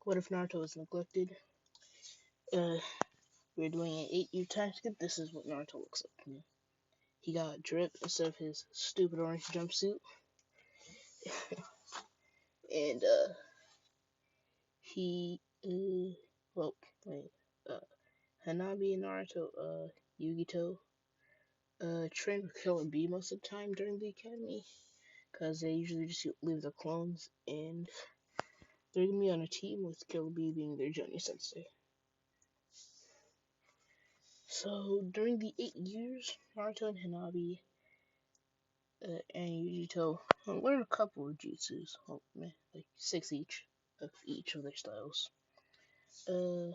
What if Naruto was neglected? Uh, we're doing an 8-year time skip. This is what Naruto looks like. He got drip instead of his stupid orange jumpsuit, and he well wait uh Hanabi and Naruto Yugito train with Killer B most of the time during the academy because they usually just leave the clones, and they're gonna be on a team with Killer B being their junior sensei. So during the 8 years, Naruto and Hanabi and Yugito learn a couple of jutsus, like six each of their styles. Uh,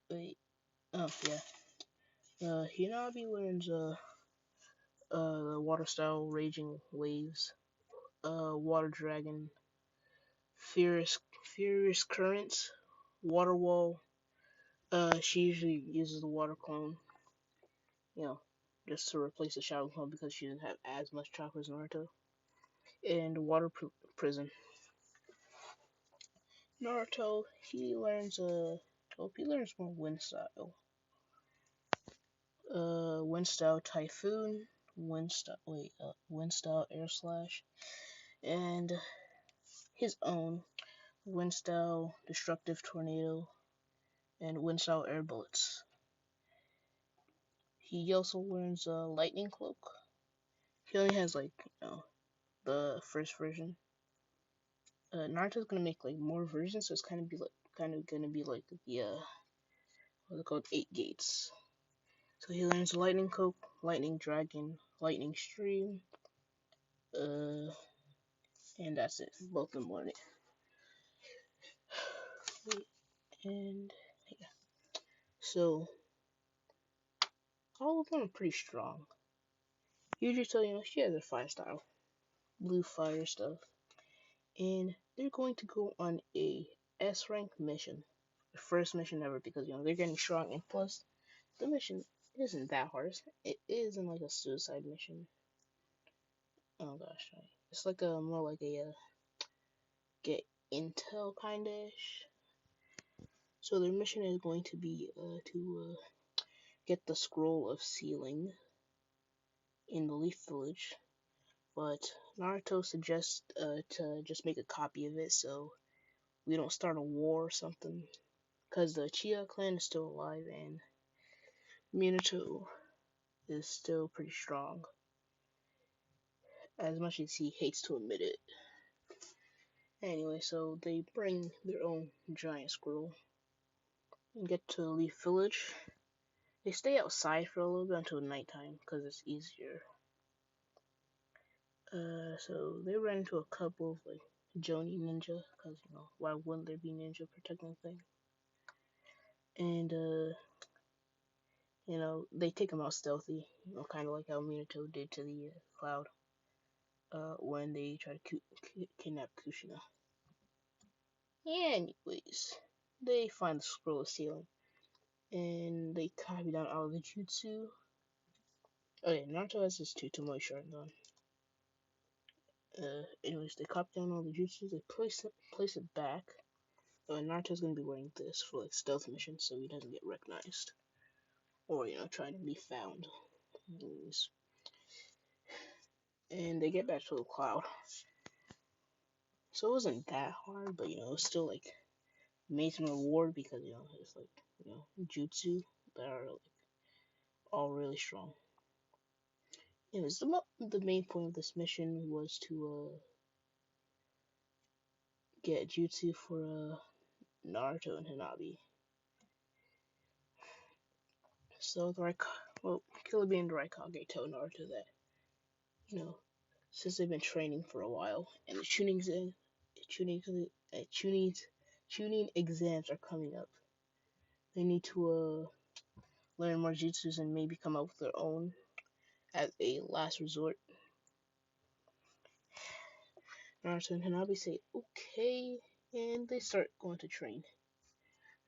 wait, oh yeah. Hanabi learns the water style, raging waves, water dragon, furious furious currents, water wall. She usually uses the water clone, you know, just to replace the shadow clone because she doesn't have as much chakra as Naruto. And water prison. Naruto, he learns more wind style. Wind style typhoon, wind style air slash, and his own wind style destructive tornado and wind style air bullets. He also learns lightning cloak. He only has the first version. Naruto's gonna make like more versions, so it's kind of gonna be like the what's it called, 8 gates. So he learns lightning cloak, lightning dragon, lightning stream, uh, and that's it. Both of them learn it. And yeah, so all of them are pretty strong. Usually, so she has a fire style, blue fire stuff, and they're going to go on a S rank mission, the first mission ever, because they're getting strong, and plus the mission isn't that hard. It isn't like a suicide mission. Oh gosh, it's like a more like a get intel kind of ish. So their mission is going to be to get the scroll of sealing in the Leaf Village, but Naruto suggests to just make a copy of it so we don't start a war or something, because the Chia clan is still alive and Minato is still pretty strong, as much as he hates to admit it. Anyway, so they bring their own giant scroll and get to the Leaf Village. They stay outside for a little bit until nighttime because it's easier. So they ran into a couple of like Joni ninja, because why wouldn't there be ninja protecting the thing? And they take him out stealthy, kind of like how Minato did to the Cloud when they try to kidnap Kushina. Anyways, they find the scroll of sealing and they copy down all of the jutsu. Okay, Naruto has his Tomoe shortened on. Anyways, they copy down all the jutsu, they place it back. And Naruto's gonna be wearing this for like stealth missions so he doesn't get recognized. Or, trying to be found. Anyways. And they get back to the cloud. So it wasn't that hard, but it was still like amazing reward because it's like jutsu that are like all really strong. Anyways, the main point of this mission was to get jutsu for Naruto and Hanabi. So Killer Bee and the Raikage tell Naruto that since they've been training for a while and the tuning exams are coming up, they need to learn more jutsus and maybe come up with their own as a last resort. Naruto and Hanabi say okay, and they start going to train.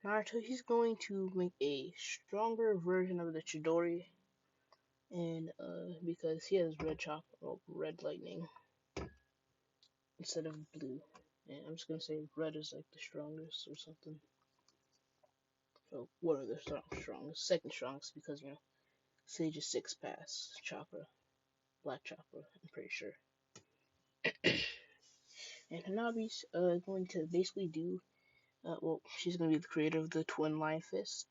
Naruto, he's going to make a stronger version of the Chidori, and because he has red lightning instead of blue. And I'm just gonna say red is like the strongest or something. So what are the strongest? Second strongest because Sage is 6 pass chakra, black chakra. I'm pretty sure. And Hanabi's going to basically do. Well, she's gonna be the creator of the Twin Lion Fist,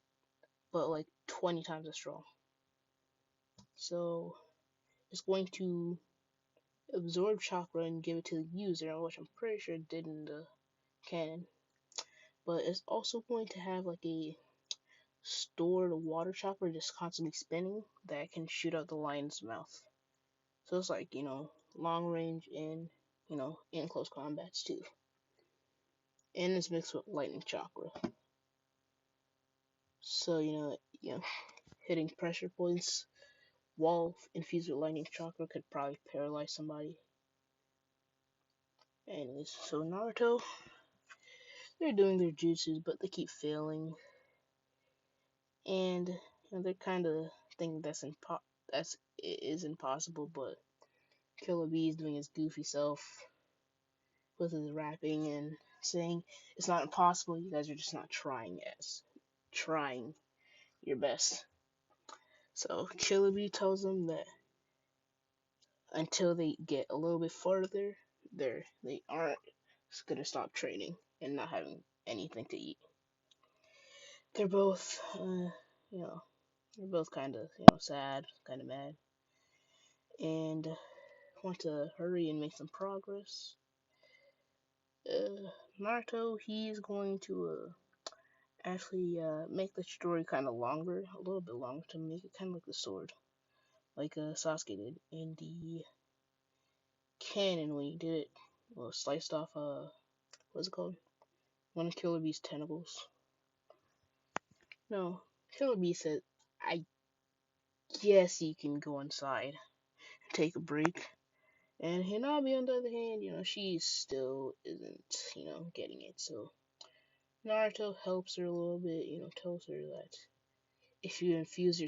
but like 20 times as strong. So it's going to absorb chakra and give it to the user, which I'm pretty sure it did in the canon. But it's also going to have like a stored water chakra just constantly spinning that can shoot out the lion's mouth. So it's like, long range and, in close combats too. And it's mixed with lightning chakra. So, hitting pressure points while infused with lightning chakra could probably paralyze somebody. Anyways, so Naruto, they're doing their jutsus, but they keep failing. And they're kind of thinking that's it is impossible, but Killer Bee is doing his goofy self with his rapping and saying it's not impossible. You guys are just not trying your best. So Killer Bee tells them that until they get a little bit further, they aren't gonna stop training and not having anything to eat. They're both, you know, they're both kind of, sad, kind of mad, and want to hurry and make some progress. Naruto, he's going to actually make the story kind of longer, a little bit longer, to make it kind of like the sword, like Sasuke did in the canon when he did it. Well, sliced off what's it called? One of Killer Bee's tentacles. No, Killer Bee said, "I guess you can go inside and take a break." And Hinabi, on the other hand, she still isn't, getting it. So Naruto helps her a little bit, tells her that if you infuse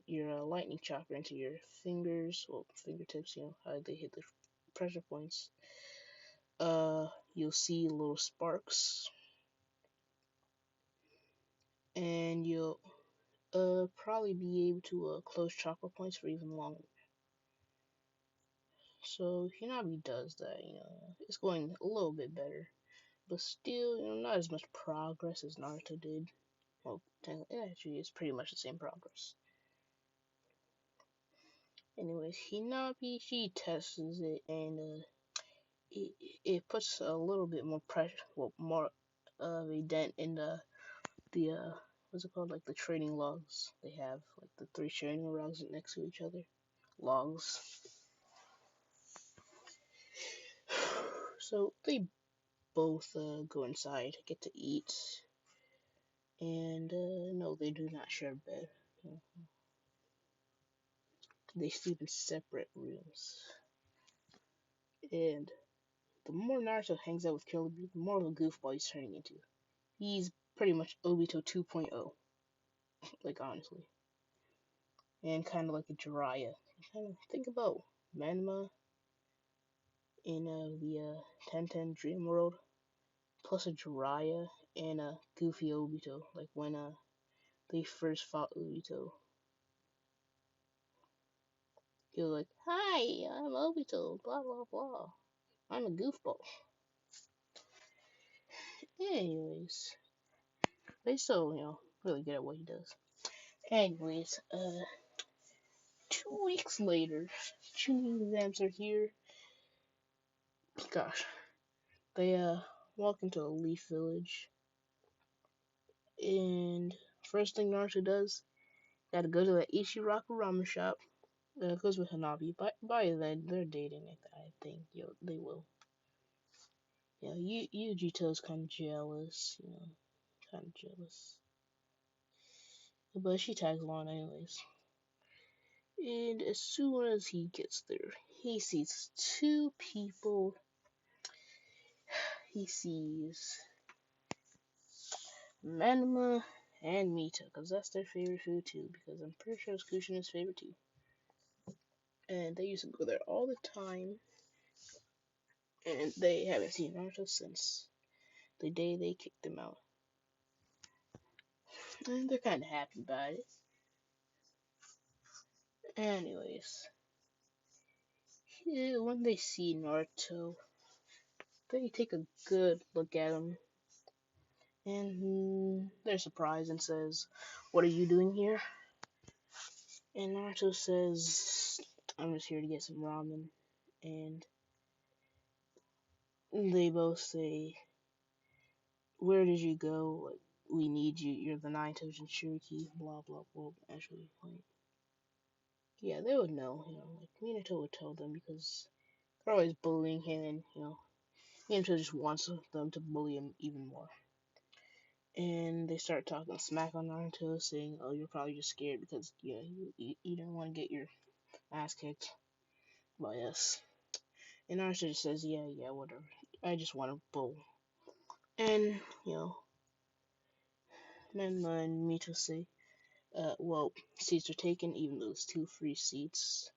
your lightning chakra into your fingers, well, fingertips, how they hit the pressure points, you'll see little sparks, and you'll probably be able to close chakra points for even longer. So Hinabi does that, it's going a little bit better, but still, not as much progress as Naruto did. Well, actually, it's pretty much the same progress. Anyways, Hinabi, she tests it, and it puts a little bit more pressure, well, more of a dent in the what's it called, like the training logs they have, like the 3 training logs next to each other, logs. So they both go inside, get to eat, and no, they do not share a bed. They sleep in separate rooms. And the more Naruto hangs out with Killer Bee, the more of a goofball he's turning into. He's pretty much Obito 2.0, like honestly, and kind of like a Jiraiya. Kind of think about Manma in the 1010 Dream World, plus a Jiraiya and a goofy Obito, like when they first fought Obito. He was like, "Hi, I'm Obito, blah blah blah. I'm a goofball." Anyways, they still, really good at what he does. Anyways, 2 weeks later, tuning exams are here. Gosh, they walk into a leaf village, and first thing Naruto does, gotta go to the Ichiraku ramen shop. Goes with Hanabi. By then, they're dating. I think they will. Yeah, Yujito's kind of jealous. Kind of jealous. But she tags along anyways. And as soon as he gets there, he sees 2 people. He sees Manma and Mita, because that's their favorite food too, because I'm pretty sure it's Kushina's favorite too. And they used to go there all the time. and they haven't seen Naruto since the day they kicked him out, and they're kind of happy about it. Anyways, yeah, when they see Naruto, they take a good look at him, and they're surprised and says, "What are you doing here?" And Naruto says, "I'm just here to get some ramen." And they both say, "Where did you go? Like, we need you. You're the Naito Jinchuriki." Blah blah blah. Actually, like, yeah, they would know. Like Minato would tell them because they're always bullying him, and Minato just wants them to bully him even more. And they start talking smack on Naruto, saying, "Oh, you're probably just scared because you don't want to get your ass kicked by us." And Naruto just says, "Yeah, yeah, whatever. I just want to bull." And Menma and Mito say, "Well, seats are taken, even though it's two free seats."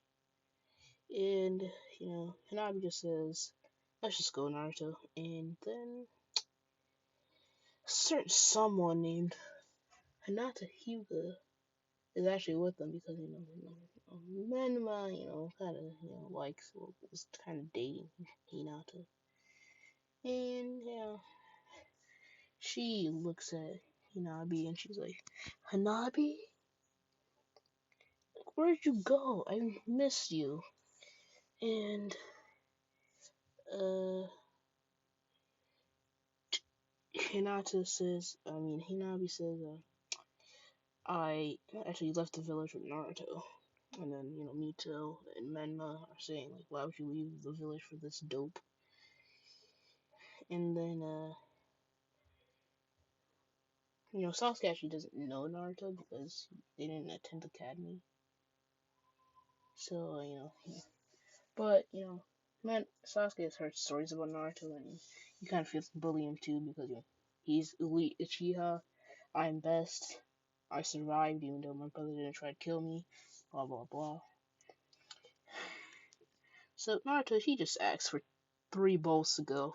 And Hanabi just says, "Let's just go, Naruto." And then certain someone named Hanata Hyuga is actually with them because Menma, kind of likes, well, is kind of dating Hinata, and she looks at Hanabi and she's like, "Hanabi, where'd you go? I missed you." And uh, Hinabi says, "I actually left the village with Naruto." And then, Mito and Menma are saying, like, "Why would you leave the village for this dope?" And then, Sasuke actually doesn't know Naruto because they didn't attend academy. So, but, man, Sasuke has heard stories about Naruto and he kind of feels to bully him too because, he's elite Uchiha, I'm best, I survived even though my brother didn't try to kill me, blah, blah, blah. So, Naruto, he just asks for 3 bowls to go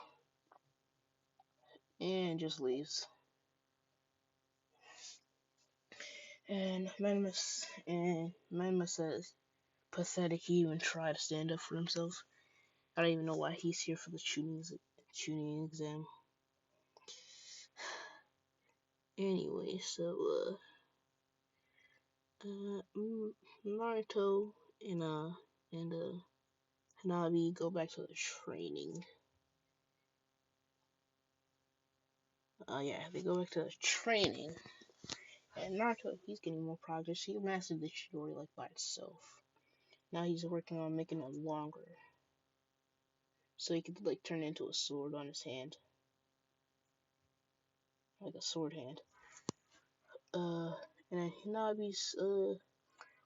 and just leaves. And Menma says, "Pathetic, he even tried to stand up for himself. I don't even know why he's here for the tuning exam." Anyway, so Naruto and Hanabi go back to the training. Yeah, they go back to the training, and Naruto, he's getting more progress. He mastered the Chidori like by itself. Now he's working on making it longer, so he could like turn it into a sword on his hand, like a sword hand. Uh, and then Hanabi's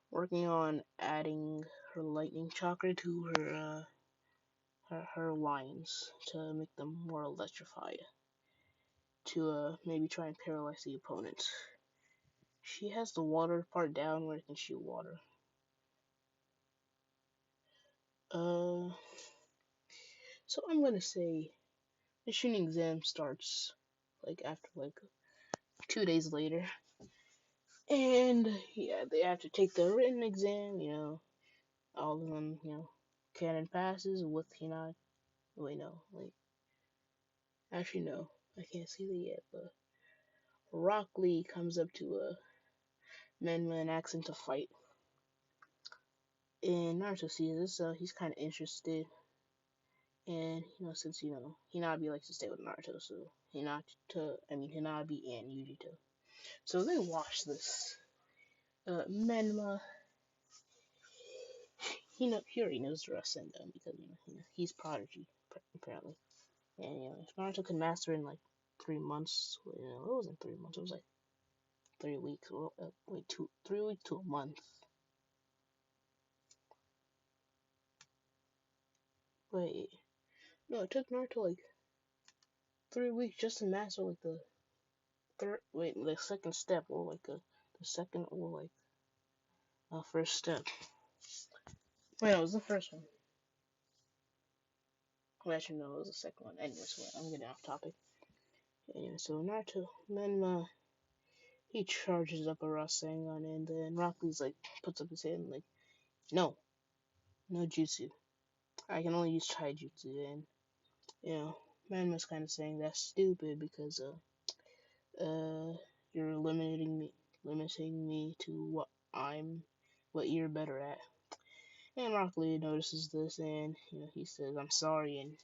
working on adding her lightning chakra to her lines to make them more electrified. To maybe try and paralyze the opponent. She has the water part down where it can shoot water. Uh, so I'm gonna say the shooting exam starts like after like 2 days later, and yeah, they have to take the written exam. All of them, canon passes with Wait, no, wait. Actually, no, I can't see that yet. But Rock Lee comes up to Menma and asks him to fight. And Naruto sees this, so he's kind of interested. And since Hinabi likes to stay with Naruto, so Hinabi and Yujito. So they watch this. Menma, he already knows the Rasengan because he's prodigy apparently. And if Naruto could master in like 3 months, it wasn't 3 months. It was like 3 weeks. Well, wait, 3 weeks to a month. Wait, no, it took Naruto like 3 weeks just to master like the second step, or like the second, or like first step. Wait, no, it was the first one. Well, actually, no, it was the second one. Anyway, so I'm getting off topic. Anyway, so Naruto, Menma, he charges up a Rasengan, and then Rock Lee's like, puts up his hand, like, no, no jutsu. I can only use taijutsu, and, Menma's kind of saying that's stupid because, you're limiting me to what you're better at. And Rock Lee notices this, and, he says, I'm sorry, and,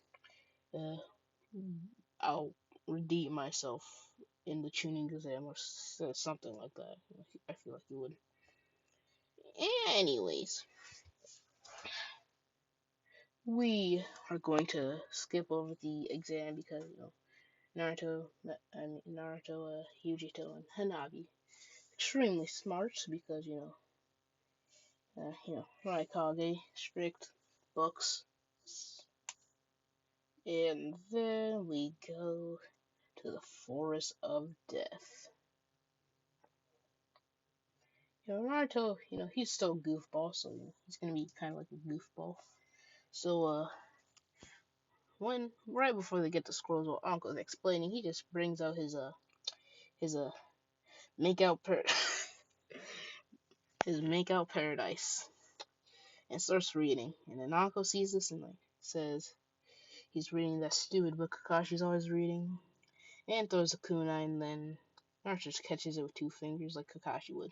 uh, I'll redeem myself in the tuning exam or something like that. I feel like he would. Anyways, we are going to skip over the exam because Naruto, Hujito, and Hanabi extremely smart because Raikage strict books, and then we go to the Forest of Death. Naruto, he's still goofball, so he's gonna be kind of like a goofball. So, when right before they get to scrolls, while Uncle's explaining, he just brings out his make out his make out paradise and starts reading. And then Uncle sees this and like says he's reading that stupid book Kakashi's always reading, and throws the kunai, and then Naruto just catches it with 2 fingers like Kakashi would.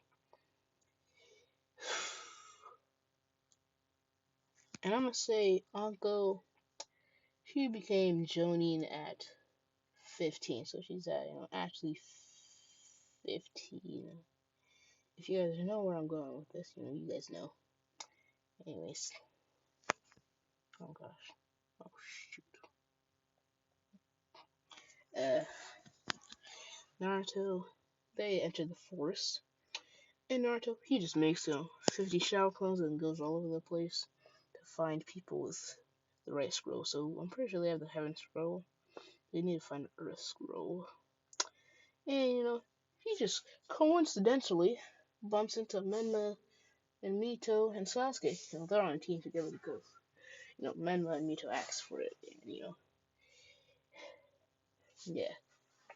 And I'm gonna say Uncle, she became Jonin at 15, so she's at actually 15. If you guys know where I'm going with this, you guys know. Anyways, oh gosh, oh shoot. Naruto, they enter the forest, and Naruto, he just makes 50 shadow clones and goes all over the place to find people with the right scroll. So I'm pretty sure they have the heaven scroll. They need to find the earth scroll. And he just coincidentally bumps into Menma and Mito and Sasuke. They're on a team together because Menma and Mito asked for it, and yeah,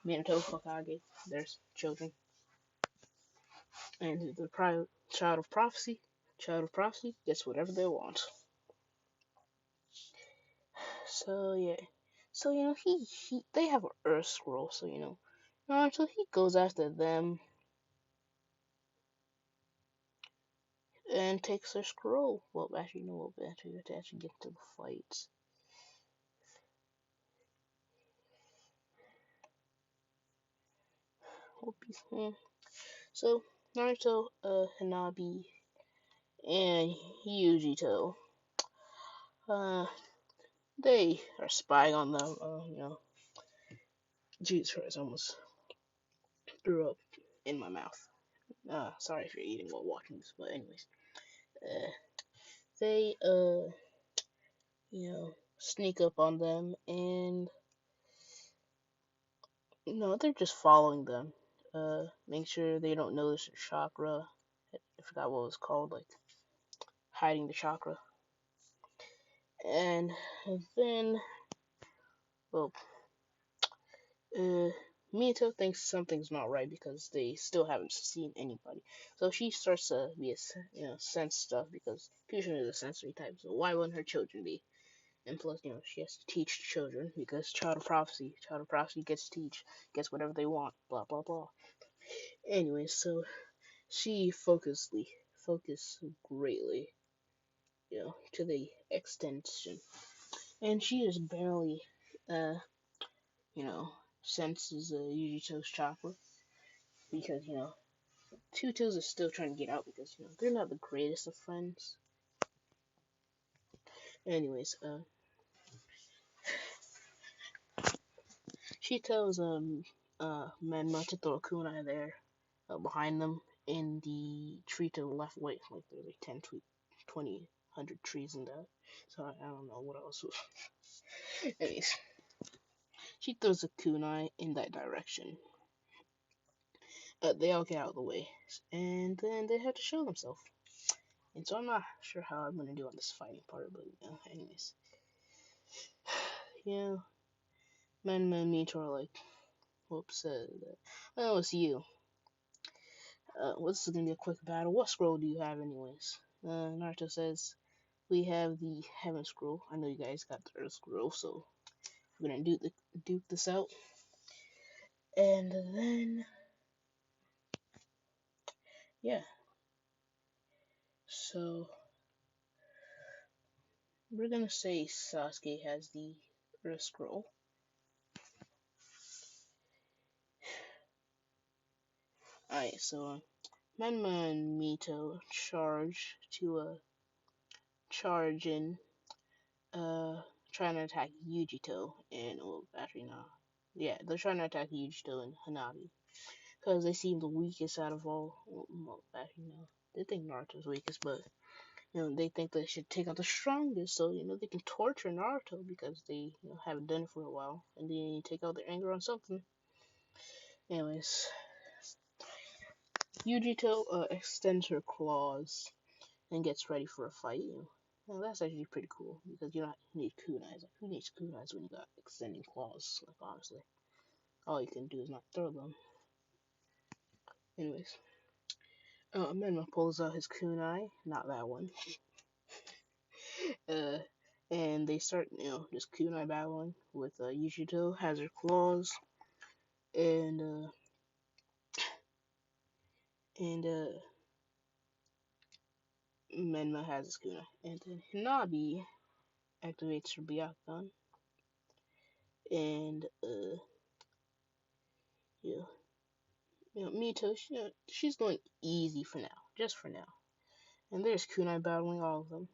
Minato, Hokage, there's children, and the child of prophecy gets whatever they want. So yeah, so he they have an Earth scroll, so Naruto, he goes after them and takes their scroll. Well, actually, no, we have to actually get to the fights. So Naruto, Hanabi, and Yujito, they are spying on them. Jesus Christ, I almost threw up in my mouth. Sorry if you're eating while watching this, but anyways, they sneak up on them, and they're just following them. Make sure they don't notice their chakra. I forgot what it was called, like hiding the chakra. And then, well, Mito thinks something's not right because they still haven't seen anybody. So she starts to be sense stuff because Fusion is a sensory type. So why wouldn't her children be? And plus, she has to teach children because child of prophecy gets whatever they want. Blah blah blah. Anyway, so she focus greatly, to the extension, and she just barely, you know, senses Yujito's chakra because Two Tails is still trying to get out because they're not the greatest of friends. Anyways, she tells Menma to throw a kunai there, behind them in the tree to the left. Wait, like there's like 10, 20, 100 trees in that. So I don't know what else. Anyways, she throws a kunai in that direction. They all get out of the way, and then they have to show themselves. And so I'm not sure how I'm gonna do on this fighting part, but anyways. yeah, Men and Mito are like, whoops, oh, it's you. This is gonna be a quick battle. What scroll do you have, anyways? Naruto says, we have the Heaven Scroll. I know you guys got the Earth Scroll, so we're gonna duke this out. And then, yeah. So, we're gonna say Sasuke has the Earth Scroll. Alright, so Menma and Mito charge in, uh, trying to attack Yujito and, well, actually, no. Yeah, they're trying to attack Yujito and Hanabi. Because they seem the weakest out of all. Well, actually, no. They think Naruto's weakest, but, they think they should take out the strongest so, they can torture Naruto because they, haven't done it for a while. And then take out their anger on something. Anyways, Yujito extends her claws and gets ready for a fight. That's actually pretty cool because you don't need kunais. Like, who needs kunais when you got extending claws? Like, honestly, all you can do is not throw them. Anyways, Menma pulls out his kunai, not that one. uh, and they start, just kunai battling with Yujito has her claws, and Menma has his kunai, and then Hinabi activates her Byakugan, and yeah, Mito, she's going easy for now, just for now. And there's kunai battling all of them.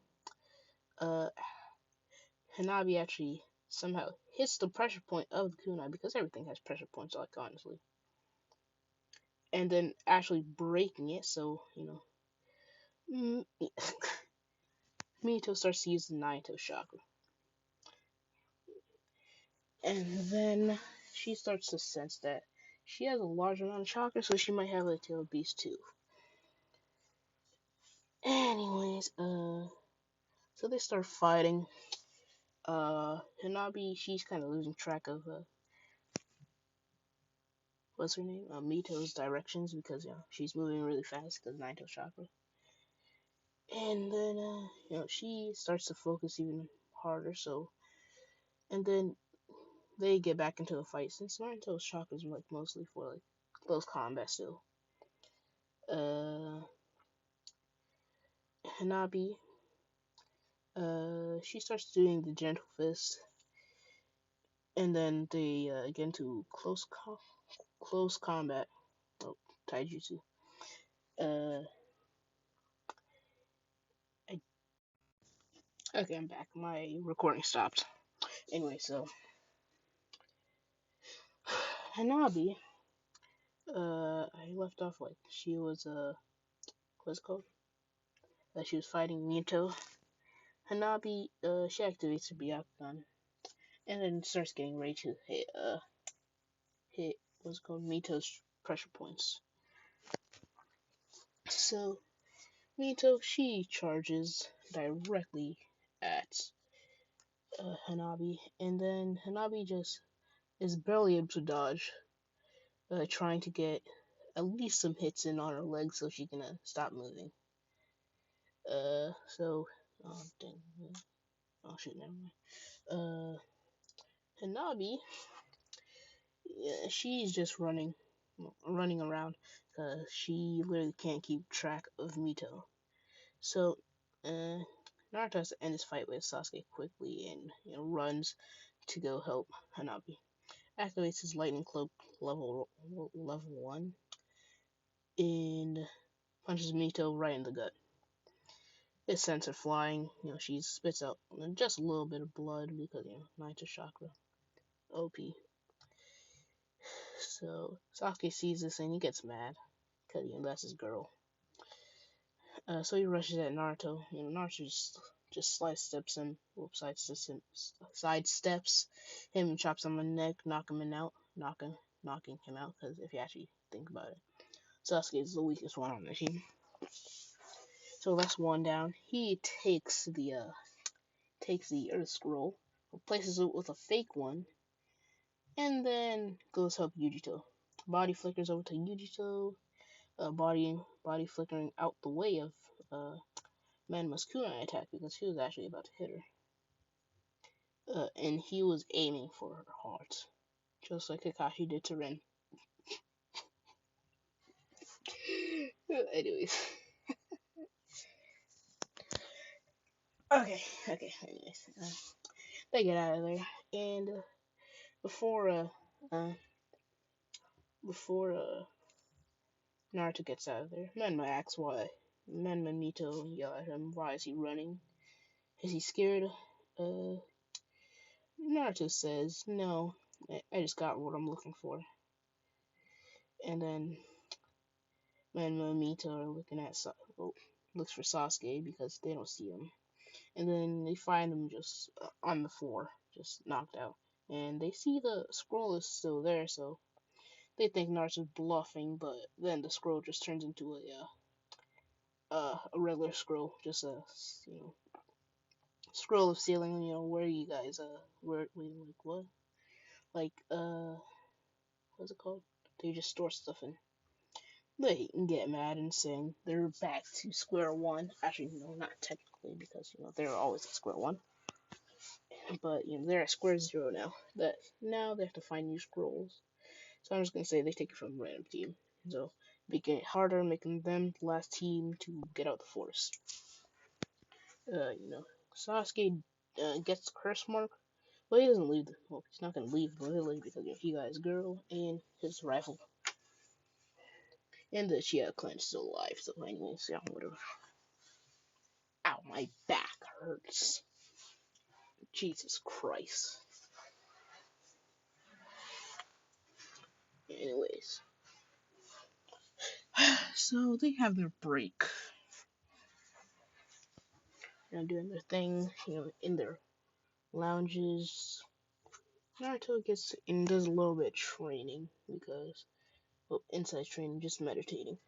Uh, Hanabi actually somehow hits the pressure point of the kunai because everything has pressure points, like, honestly. And then actually breaking it, so, Mito starts to use the Naito chakra. And then she starts to sense that she has a large amount of chakra, so she might have a tail beast too. Anyways, so they start fighting. Hanabi, she's kind of losing track of, what's her name? Mito's directions because, she's moving really fast because Naito chakra. And then, she starts to focus even harder, so. And then they get back into a fight since Naruto's chakra is like mostly for like close combat still. Hanabi, she starts doing the gentle fist, and then they get into close combat. Oh, taijutsu. Uh, okay, I'm back. My recording stopped. Anyway, so Hanabi, I left off like she was what's it called? She was fighting Mito. Hanabi, she activates her Byakugan and then starts getting ready to hit what's it called Mito's pressure points. So Mito, she charges directly at Hanabi, and then Hanabi just is barely able to dodge, trying to get at least some hits in on her legs so she can stop moving. So, oh dang, oh shoot, never mind. Hanabi, yeah, she's just running around because she literally can't keep track of Mito. So, Naruto has to end his fight with Sasuke quickly and runs to go help Hanabi. Activates his lightning cloak level 1 and punches Mito right in the gut. It sends her flying. She spits out just a little bit of blood because Naito chakra, OP. So Sasuke sees this and he gets mad because that's his girl. So he rushes at Naruto. Naruto just sidesteps him. Sidesteps him, chops him on the neck, knocking him out. Because if you actually think about it, Sasuke is the weakest one on the team. So that's one down. He takes the Earth Scroll replaces it with a fake one, and then goes help Yujito. Body flickers over to Yujito, body flickering out the way of Manma's kunai attack because he was actually about to hit her. And he was aiming for her heart, just like Kakashi did to Ren. Anyways. Okay, okay, anyways. They get out of there, and before, uh, uh, before Naruto gets out of there, Menma asks why. Menma and Mito yell at him, why is he running? Is he scared? Uh, Naruto says, no, I just got what I'm looking for. And then Menma and Mito are looking at looks for Sasuke because they don't see him. And then they find him just on the floor, just knocked out. And they see the scroll is still there, so they think Naruto's bluffing. But then the scroll just turns into a regular scroll, just a scroll of sealing. Where you guys like what like what's it called? They just store stuff in. They get mad and saying they're back to square one. Actually, no, not technically because they're always at square one. But they're at square zero now. That now they have to find new scrolls. So I'm just gonna say they take it from a random team. So making it harder, making them the last team to get out the forest. Sasuke gets the curse mark, but he doesn't leave. Well, he's not gonna leave the village because he got his girl and his rifle, and the Chia clan's still alive. So anyways, yeah, whatever. Ow, my back hurts. Jesus Christ. Anyways, so they have their break. Doing their thing, in their lounges. Naruto gets and does a little bit of training because, well, inside training, just meditating.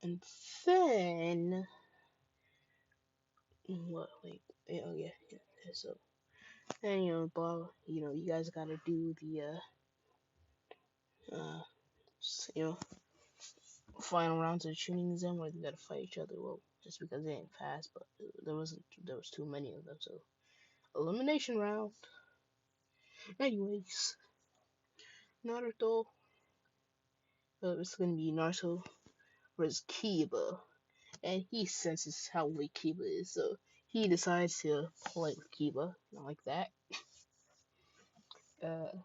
And then, what? Wait, oh yeah. So then blah. You guys gotta do the you know final rounds of the tuning exam where they gotta fight each other. Well, just because they ain't fast, but there was too many of them, so elimination round. Anyways, Naruto. It's gonna be Naruto versus Kiba, and he senses how weak Kiba is, so he decides to play with Kiba, not like that. Uh,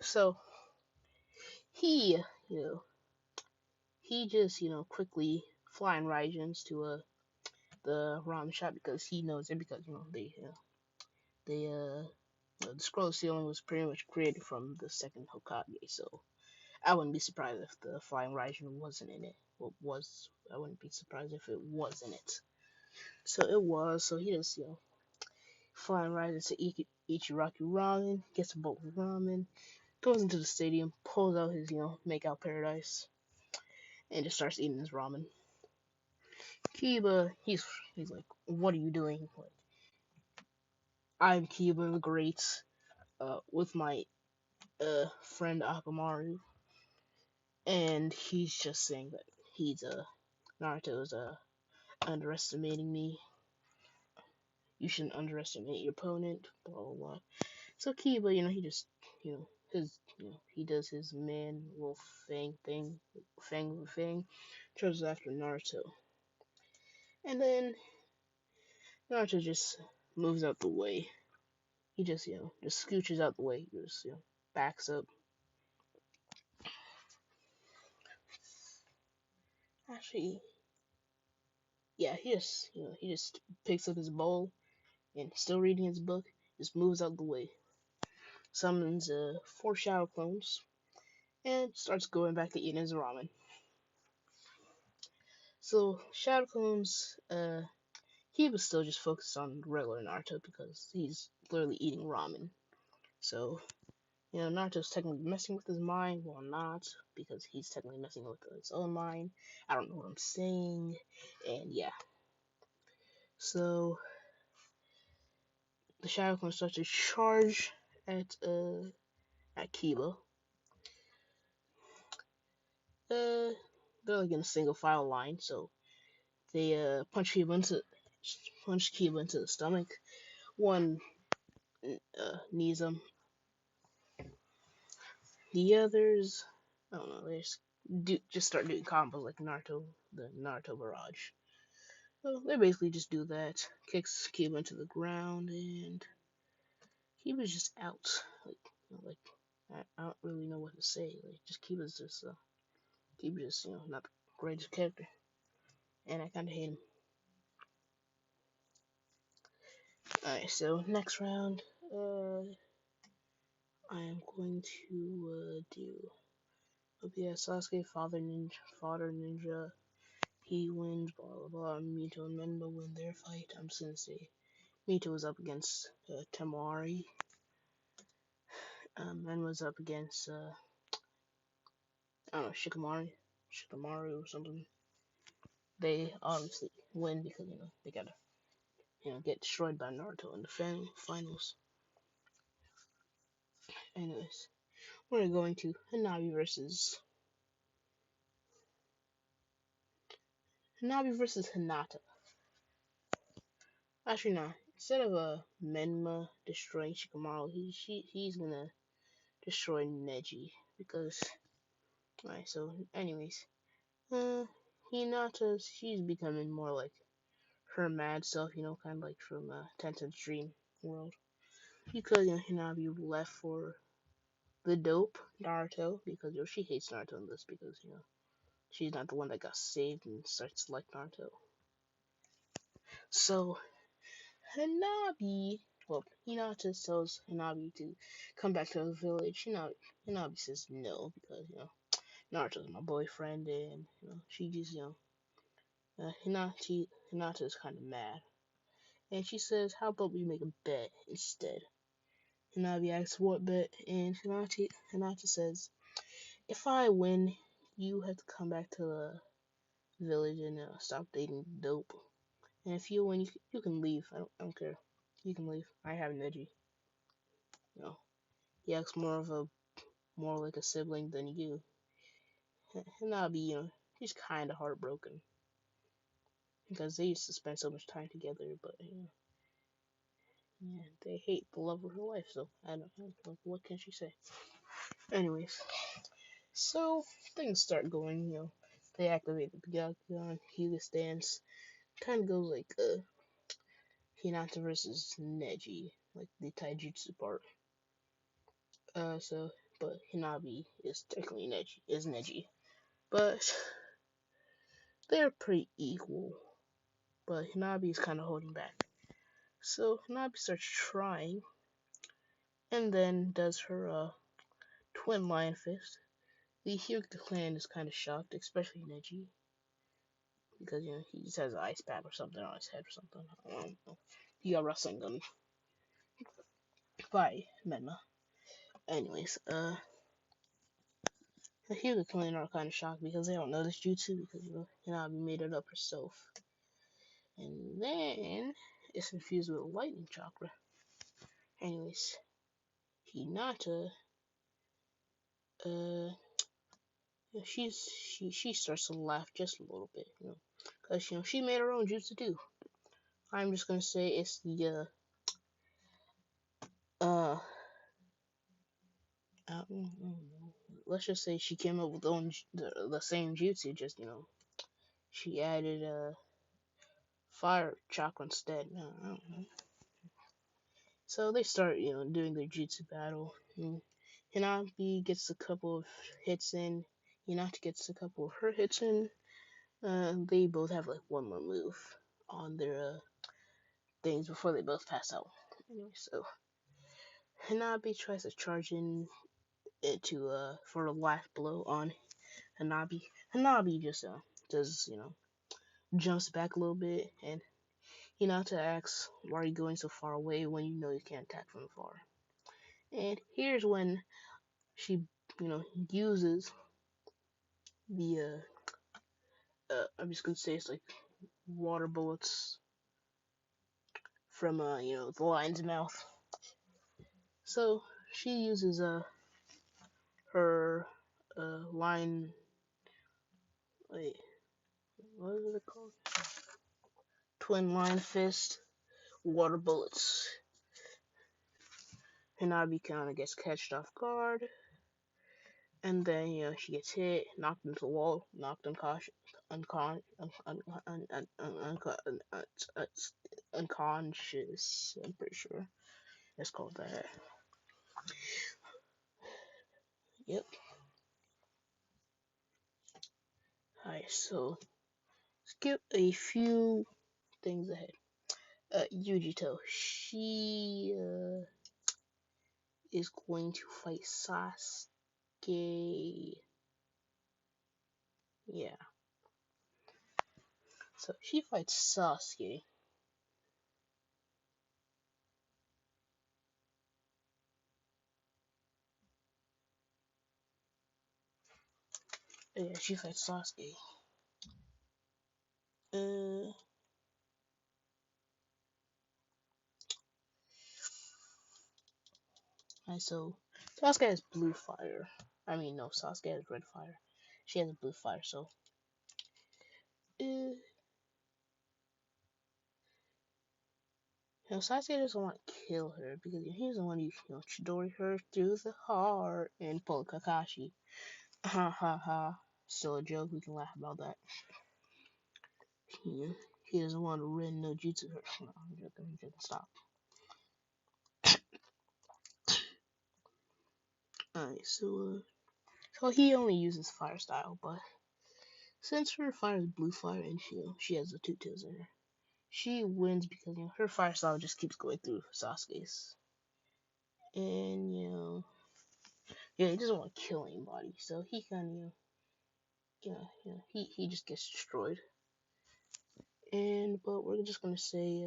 so he, he just, quickly flying Raijins to the ramen shop because he knows it because the scroll ceiling was pretty much created from the second Hokage, so I wouldn't be surprised if the flying Raijin wasn't in it. I wouldn't be surprised if it was in it. So it was. So he just flying right into Ichiraki Ramen, gets a bowl of ramen, goes into the stadium, pulls out his make out paradise, and just starts eating his ramen. Kiba, he's like, what are you doing? Like, I'm Kiba the Great, with my friend Akamaru, and he's just saying that he's Naruto's underestimating me. You shouldn't underestimate your opponent. Blah blah blah. So Kiba, he just, his, he does his man wolf fang, chases after Naruto, and then Naruto just moves out the way. He just, just scooches out the way. He just, backs up. Actually, yeah, he just picks up his bowl and still reading his book, just moves out the way, summons four shadow clones, and starts going back to eating his ramen. So shadow clones, he was still just focused on regular Naruto because he's literally eating ramen. So, Naruto's technically messing with his mind, well, not, because he's technically messing with his own mind. I don't know what I'm saying, and yeah. So the Shadow Clone starts to charge at Kiba. Uh, they're like in a single file line, so they punch Kiba into the stomach. One knees him. The others, I don't know. Just start doing combos like Naruto, the Naruto barrage. So they basically just do that. Kicks Kiba into the ground, and Kiba's just out. I don't really know what to say. Like, just Kiba's just not the greatest character, and I kind of hate him. Alright, so next round, I am going to do. Okay, Sasuke, Father Ninja. He wins. Blah blah blah. Mito and Mendo win their fight. I'm just gonna say Mito was up against Tamari. Men was up against I don't know, Shikamaru or something. They obviously win because they gotta get destroyed by Naruto in the finals. Anyways, we're going to Hanabi versus Hinata. Actually, no. Instead of Menma destroying Shikamaru, he's gonna destroy Neji because. Alright, so anyways, uh, she's becoming more like her mad self, kind of like from Tenten's Dream World. Because Hinabi left for the dope Naruto because she hates Naruto in this because she's not the one that got saved and starts to like Naruto. So Hinabi, well, Hinata tells Hinabi to come back to the village. Hinabi says no because Naruto's my boyfriend and she just Hinata is kind of mad and she says, "How about we make a bet instead?" Hinabi asks what bet, and Hinata says, "If I win, you have to come back to the village and stop dating dope. And if you win, you can leave. I don't care. You can leave. I have Neji. You know, he acts more like a sibling than you." And I'll be, he's kind of heartbroken because they used to spend so much time together, but yeah, they hate the love of her life. So I don't know. What can she say? Anyways, so things start going. They activate the Byakugan, Hyuga stance. Kind of goes like Hinata versus Neji, like the taijutsu part. So, but Hinabi is technically Neji. But they're pretty equal. But Hinabi is kind of holding back. So Hinabi starts trying, and then does her twin lion fist. The Hyuga clan is kind of shocked, especially Neji, because he just has an ice pack or something on his head or something. I don't know. He got wrestling gun by Menma. Anyways, the Hyuga clan are kind of shocked because they don't know this jutsu because Hinabi made it up herself. And then it's infused with a lightning chakra. Anyways, Hinata, she starts to laugh just a little bit, because she made her own jutsu too. I'm just gonna say it's the let's just say she came up with the same jutsu, just she added fire chakra instead. I don't know. So they start, doing their jutsu battle. And Hinabi gets a couple of hits in. Hinata gets a couple of her hits in. They both have like one more move on their things before they both pass out. Anyway, so Hinabi tries to charge in to for a last blow on Hinabi. Hinabi just does jumps back a little bit, and Hinata asks, "Why are you going so far away when you know you can't attack from far?" And here's when she uses the I'm just gonna say it's like water bullets from the lion's mouth. So she uses her lion. Wait, what is it called? Twin lion fist, water bullets. Hanabi kind of gets catched off guard, and then she gets hit, knocked into the wall, knocked unconscious. I'm pretty sure it's called that. Yep. Alright, so skip a few things ahead. Yujito, she is going to fight Sasuke. Yeah. So she fights Sasuke. Yeah, she fights Sasuke. Uh, so Sasuke has blue fire. I mean, no, Sasuke has red fire. She has blue fire, so. Sasuke doesn't want to kill her because he's the one who, Chidori her through the heart and pulled Kakashi. Ha ha ha. Still a joke, we can laugh about that. He doesn't want to Ren no Jutsu her. No, I'm joking, stop. Alright, so he only uses fire style, but since her fire is blue fire and she has the two tails in her, she wins because her fire style just keeps going through Sasuke's. And he doesn't want to kill anybody, so he kind of he just gets destroyed. But we're just gonna say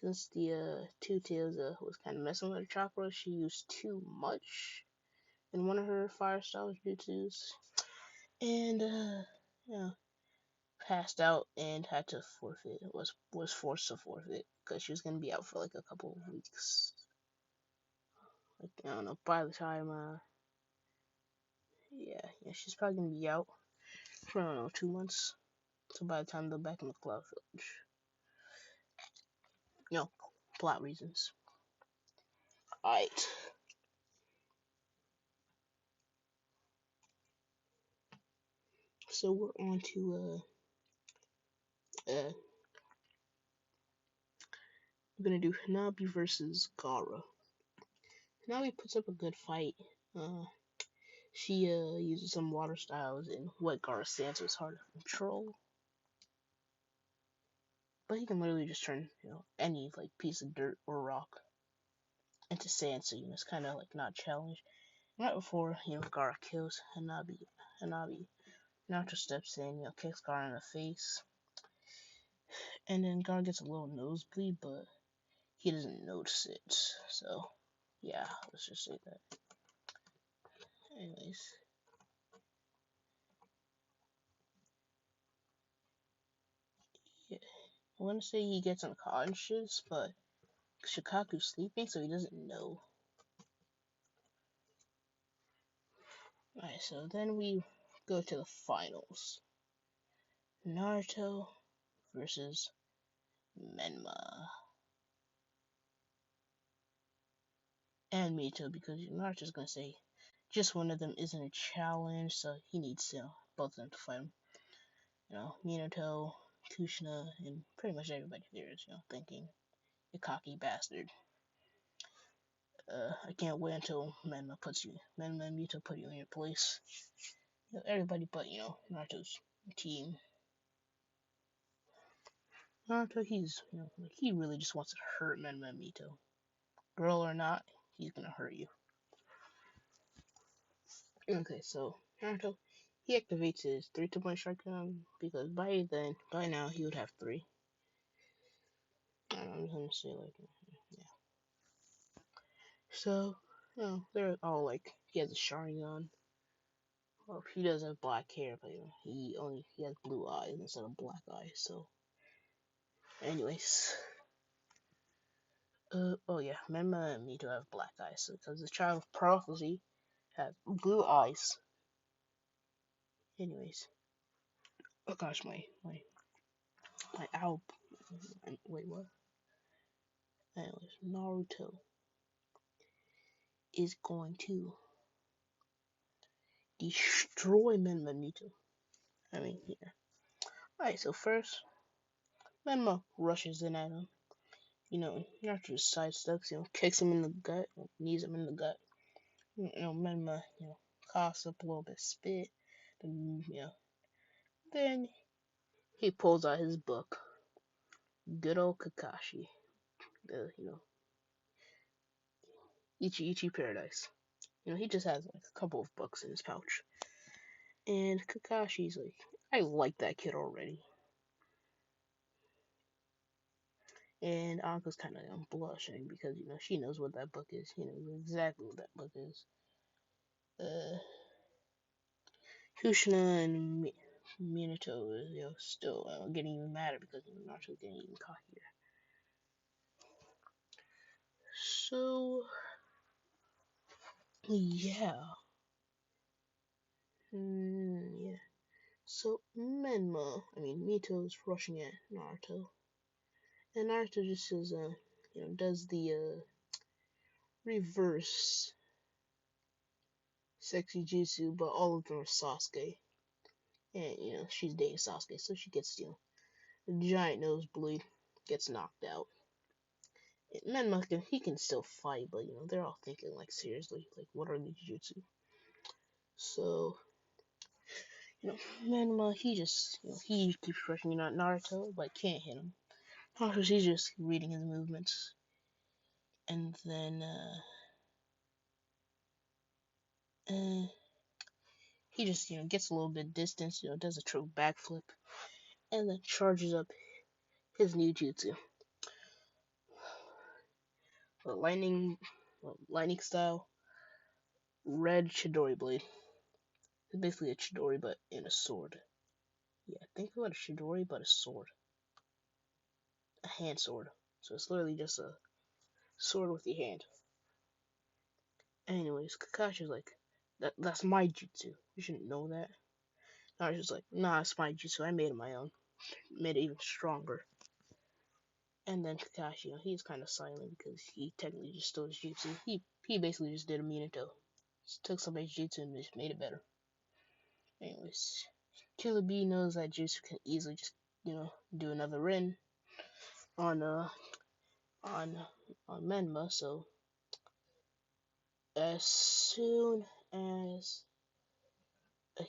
since the two tails was kind of messing with her chakra, she used too much in one of her fire style jutsus, and passed out and had to forfeit. Was forced to forfeit because she was gonna be out for like a couple of weeks. Like I don't know. By the time she's probably gonna be out for I don't know 2 months. So by the time they're back in the Cloud Village, plot reasons. Alright. So we're on to we're gonna do Hanabi versus Gaara. Hanabi puts up a good fight. She uses some water styles and what Gaara stance was hard to control. But he can literally just turn, any like piece of dirt or rock into sand, so it's kind of like not challenged. Right before Gaara kills Hanabi Naruto steps in, kicks Gaara in the face, and then Gaara gets a little nosebleed, but he doesn't notice it. So yeah, let's just say that. Anyways. Yeah. I want to say he gets unconscious, but Shikaku's sleeping, so he doesn't know. Alright, so then we go to the finals. Naruto versus Menma. And Mito, because Naruto's gonna say just one of them isn't a challenge, so he needs both of them to fight him. Minato, Kushina, and pretty much everybody there is, thinking, you cocky bastard. I can't wait until Menma and Mito put you in your place. Everybody but, Naruto's team. Naruto, he really just wants to hurt Menma and Mito. Girl or not, he's gonna hurt you. Okay, so Naruto, he activates his 3-2-point shotgun because by now he would have 3. I'm gonna say like, yeah. So, they're all like, he has a Sharingan. Well, he does have black hair, but he has blue eyes instead of black eyes. So, anyways, Oh yeah, Menma and Mito have black eyes because the child of prophecy has blue eyes. Anyways, oh gosh, my owl. Wait, what? Anyways, Naruto is going to destroy Menma Mito. I mean, yeah. Alright, so first, Menma rushes in at him. Naruto just sidesteps, kicks him in the gut, knees him in the gut. Menma, coughs up a little bit, spit, then he pulls out his book. Good old Kakashi, the Ichi Ichi Paradise. He just has like a couple of books in his pouch, and Kakashi's like, I like that kid already. And Anka's kind of blushing because she knows what that book is. Exactly what that book is. Uh, Kushina and Minato is still getting even madder because Naruto's getting even cockier. So yeah, yeah. So Mito is rushing at Naruto, and Naruto just says, does the reverse sexy jutsu, but all of them are Sasuke, and she's dating Sasuke, so she gets a giant nosebleed, gets knocked out. And he can still fight, but they're all thinking like seriously, like what are these jutsu? So Menma he just he keeps rushing at Naruto, but can't hit him. He's just reading his movements, and then uh, he just gets a little bit distance, does a true backflip, and then charges up his new jutsu, lightning, lightning style, red Chidori blade. It's basically a Chidori but in a sword. Yeah, think about a Chidori but a sword, a hand sword. So it's literally just a sword with your hand. Anyways, Kakashi's like, that's my jutsu. You shouldn't know that. Naruto's like, nah, it's my jutsu. I made it my own. Made it even stronger. And then Kakashi, he's kind of silent because he technically just stole his jutsu. He basically just did a Minato. Just took somebody's jutsu and just made it better. Anyways, Killer B knows that jutsu can easily just do another Rin on on on Menma. So as soon as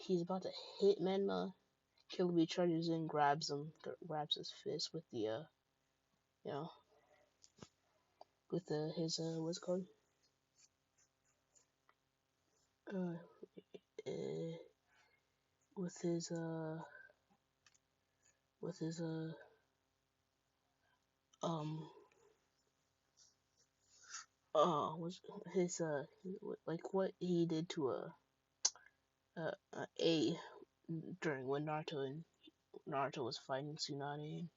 he's about to hit Menma, Killer B charges in, grabs his fist with the you know with his what's it called uh, uh with his with his um was his like what he did to a during when Naruto was fighting Tsunade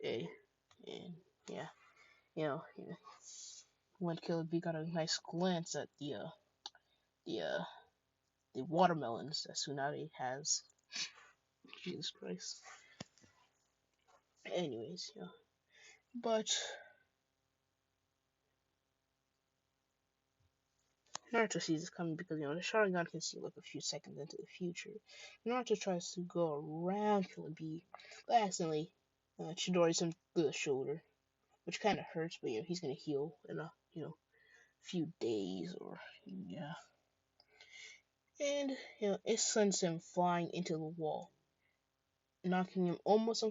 and a and yeah you know when Killer B got a nice glance at the uh the watermelons that Tsunade has. Jesus Christ. Anyways, but Naruto sees this coming because the Sharingan can see like a few seconds into the future. Naruto tries to go around Killer B, but accidentally Chidori's him through the shoulder, which kind of hurts, but he's gonna heal in a few days or yeah. And it sends him flying into the wall, knocking him almost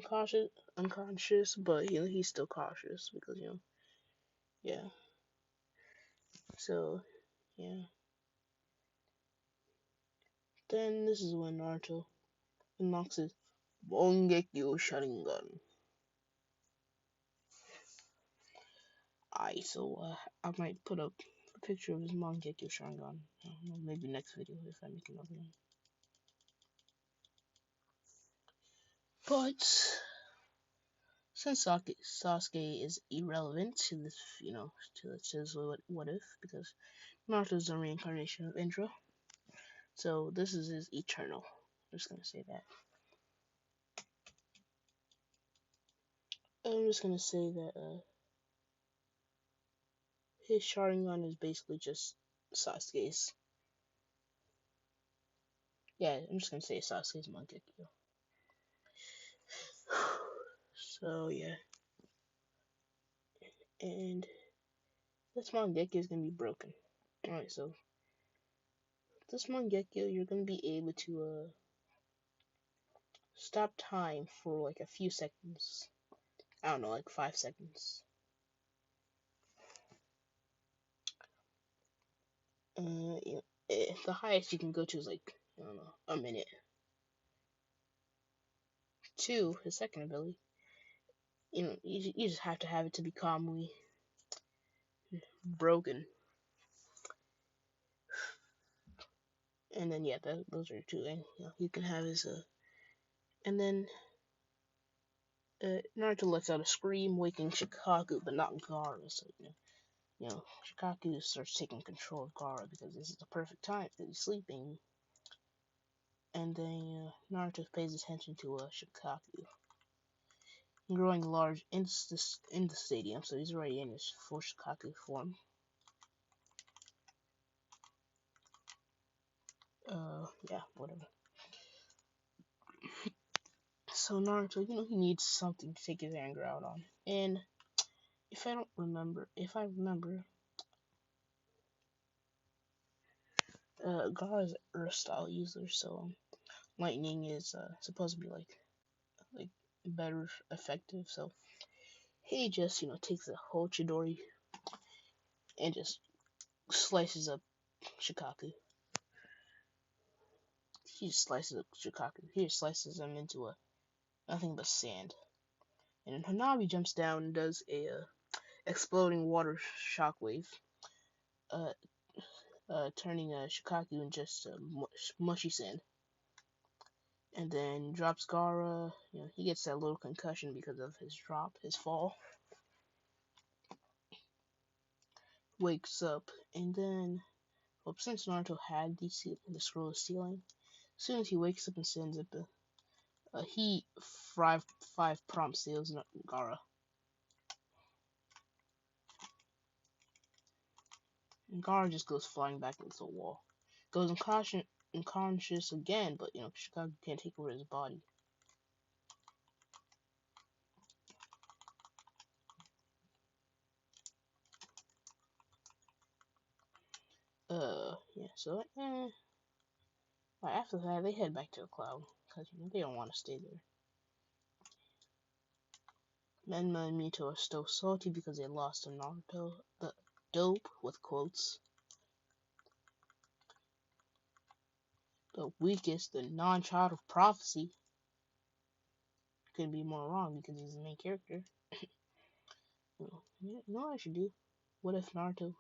unconscious, but he's still cautious because yeah. So yeah. Then this is when Naruto unlocks his Bongekyo Sharingan. So I might put up a picture of his Mangekyo Sharingan. Maybe next video if I make another one. But since Sasuke is irrelevant to this, to this what if, because Naruto's the reincarnation of Indra, so this is his eternal. I'm just gonna say that. I'm just gonna say that his Sharingan is basically just Sasuke's. Yeah, I'm just gonna say Sasuke's Mangekyo. So yeah, and this Mangekyo is gonna be broken. Alright, so this Mangekyo, you're gonna be able to stop time for like a few seconds. I don't know, like 5 seconds. The highest you can go to is like, I don't know, a minute. 2, his second ability. You just have to have it to be calmly broken. And then yeah, those are 2. And you can have his and then Naruto lets out a scream, waking Shikaku, but not Gaara. So Shikaku starts taking control of Gaara because this is the perfect time because he's sleeping. And then Naruto pays attention to Shikaku growing large in the stadium, so he's already in his full Shikaku form. Yeah, whatever. So Naruto, he needs something to take his anger out on. And if I remember, Gaara's Earth style user, so lightning is supposed to be like better effective. So he just takes a whole Chidori and just slices up Shikaku. He just slices up Shikaku. He just slices him into nothing but sand. And then Hanabi jumps down and does a exploding water shockwave, uh, turning Shikaku in just mushy sand. And then drops Gaara. He gets that little concussion because of his fall. Wakes up, and then, well, since Naruto had the scroll of sealing, as soon as he wakes up and sends up he five prompt seals Gaara. And Gaara just goes flying back into the wall. Goes unconscious again, but Shikaku can't take over his body. Yeah, so after that they head back to the cloud because they don't want to stay there. Menma and Mito are still salty because they lost to Naruto, the dope with quotes. The weakest, the non-child of prophecy. Couldn't be more wrong because he's the main character. You know what I should do? What if Naruto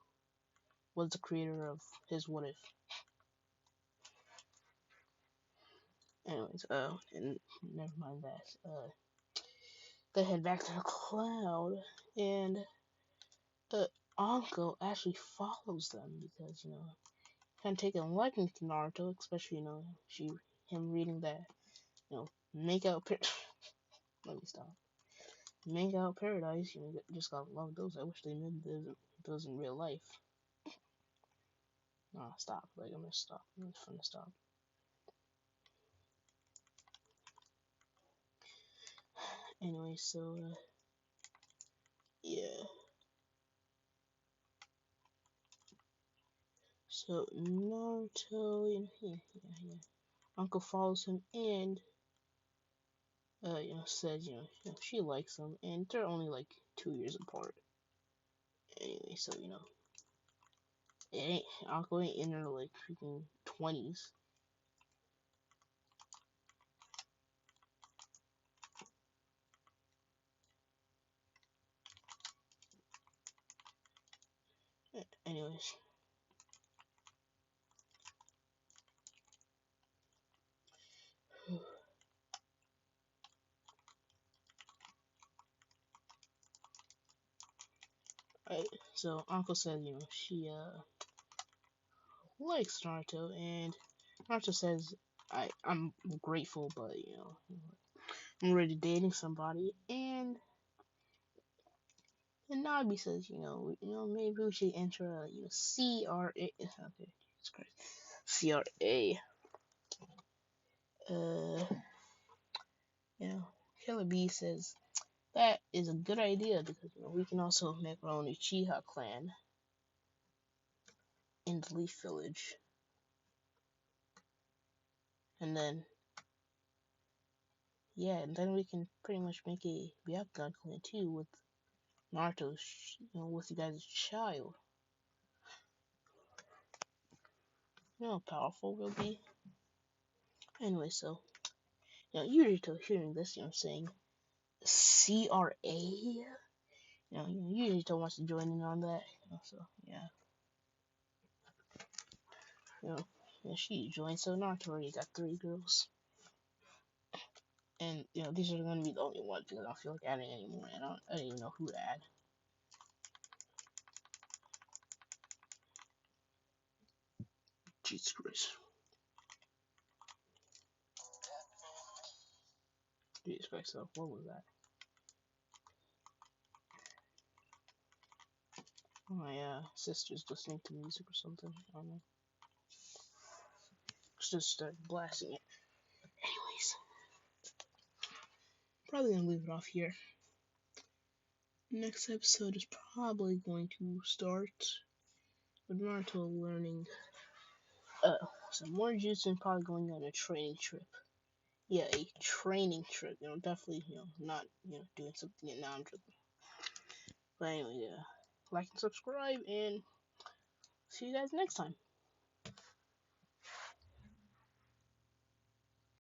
was the creator of his what if? Anyways, and never mind that. They head back to the cloud, and Anko actually follows them because kind of taking a liking to Naruto, especially him reading that make out. Let me stop. Make out paradise. Just gotta love those. I wish they made those in real life. Oh, stop. Like, I'm gonna stop. I'm just gonna stop. Anyway, so, yeah. So, Naruto, yeah. Uncle follows him and, says, she likes him, and they're only like 2 years apart. Anyway, so, Uncle ain't in her like freaking 20s. Anyways. Right. So Uncle says, she likes Naruto, and Naruto says, I'm grateful, but I'm already dating somebody, and Nabi says, maybe we should enter CRA. Okay, Jesus Christ, CRA. Uh, Killer B says that is a good idea because we can also make our own Uchiha clan in the Leaf Village, and then and then we can pretty much make a Byakugan clan too with Naruto's, with you guys' child. You know how powerful we'll be. Anyway, so Yurito hearing this, saying CRA. Yurito wants to join in on that. So yeah, she joined. So Naruto already got 3 girls, and these are gonna be the only ones because I don't feel like adding any more. And I don't even know who to add. Jesus Christ. Jesus Christ. So what was that? My sister's listening to music or something. I don't know. Just start blasting it. Anyways, probably gonna leave it off here. Next episode is probably going to start with Naruto learning some more jutsu and probably going on a training trip. Yeah, a training trip. Definitely, not, doing something. Now I'm joking. But anyway, like and subscribe, and see you guys next time.